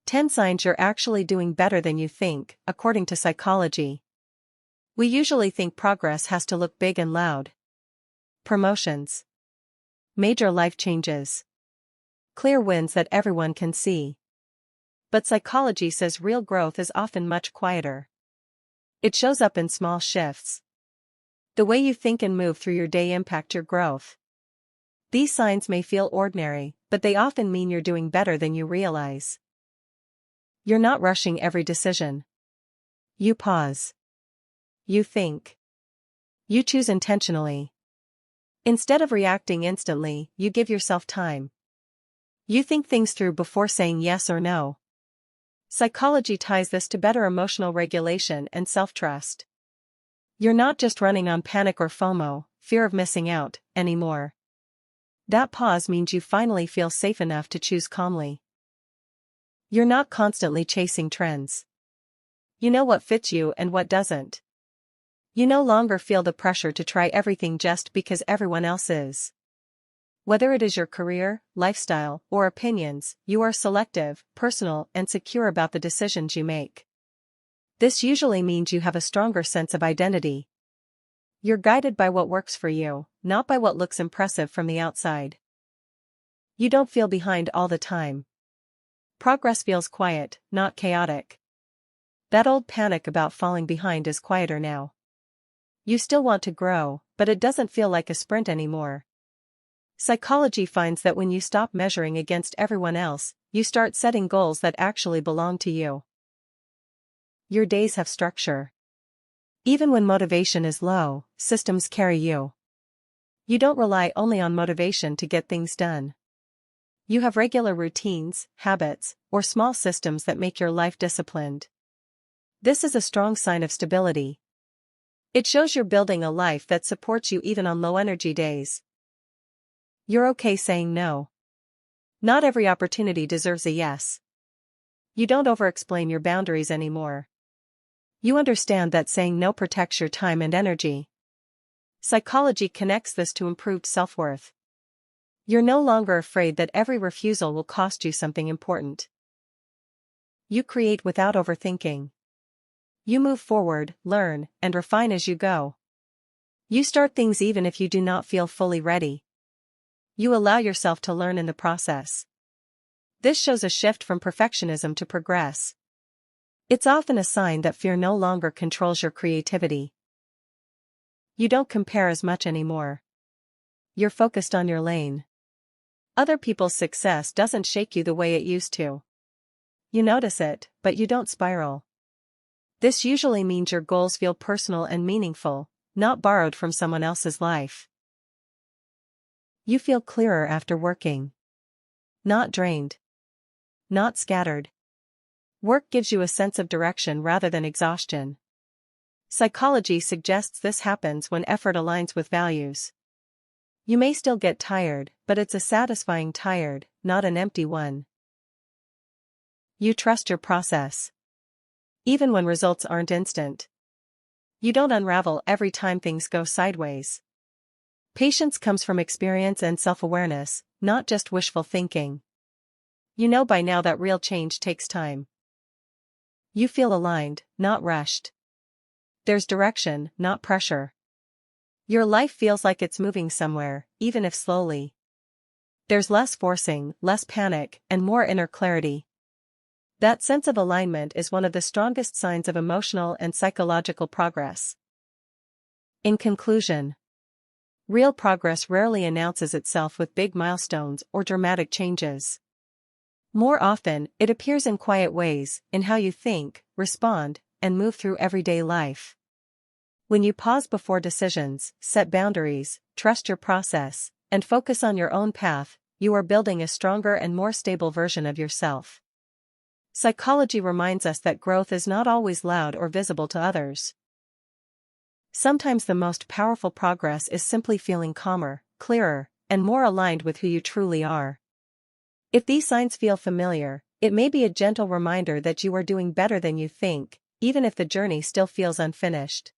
10 signs you're actually doing better than you think, according to psychology. We usually think progress has to look big and loud. Promotions. Major life changes. Clear wins that everyone can see. But psychology says real growth is often much quieter. It shows up in small shifts. The way you think and move through your day impact your growth. These signs may feel ordinary, but they often mean you're doing better than you realize. You're not rushing every decision. You pause. You think. You choose intentionally. Instead of reacting instantly, you give yourself time. You think things through before saying yes or no. Psychology ties this to better emotional regulation and self-trust. You're not just running on panic or FOMO, fear of missing out, anymore. That pause means you finally feel safe enough to choose calmly. You're not constantly chasing trends. You know what fits you and what doesn't. You no longer feel the pressure to try everything just because everyone else is. Whether it is your career, lifestyle, or opinions, you are selective, personal, and secure about the decisions you make. This usually means you have a stronger sense of identity. You're guided by what works for you, not by what looks impressive from the outside. You don't feel behind all the time. Progress feels quiet, not chaotic. That old panic about falling behind is quieter now. You still want to grow, but it doesn't feel like a sprint anymore. Psychology finds that when you stop measuring against everyone else, you start setting goals that actually belong to you. Your days have structure. Even when motivation is low, systems carry you. You don't rely only on motivation to get things done. You have regular routines, habits, or small systems that make your life disciplined. This is a strong sign of stability. It shows you're building a life that supports you even on low-energy days. You're okay saying no. Not every opportunity deserves a yes. You don't over-explain your boundaries anymore. You understand that saying no protects your time and energy. Psychology connects this to improved self-worth. You're no longer afraid that every refusal will cost you something important. You create without overthinking. You move forward, learn, and refine as you go. You start things even if you do not feel fully ready. You allow yourself to learn in the process. This shows a shift from perfectionism to progress. It's often a sign that fear no longer controls your creativity. You don't compare as much anymore. You're focused on your lane. Other people's success doesn't shake you the way it used to. You notice it, but you don't spiral. This usually means your goals feel personal and meaningful, not borrowed from someone else's life. You feel clearer after working. Not drained. Not scattered. Work gives you a sense of direction rather than exhaustion. Psychology suggests this happens when effort aligns with values. You may still get tired, but it's a satisfying tired, not an empty one. You trust your process. Even when results aren't instant. You don't unravel every time things go sideways. Patience comes from experience and self-awareness, not just wishful thinking. You know by now that real change takes time. You feel aligned, not rushed. There's direction, not pressure. Your life feels like it's moving somewhere, even if slowly. There's less forcing, less panic, and more inner clarity. That sense of alignment is one of the strongest signs of emotional and psychological progress. In conclusion, real progress rarely announces itself with big milestones or dramatic changes. More often, it appears in quiet ways, in how you think, respond, and move through everyday life. When you pause before decisions, set boundaries, trust your process, and focus on your own path, you are building a stronger and more stable version of yourself. Psychology reminds us that growth is not always loud or visible to others. Sometimes the most powerful progress is simply feeling calmer, clearer, and more aligned with who you truly are. If these signs feel familiar, it may be a gentle reminder that you are doing better than you think, even if the journey still feels unfinished.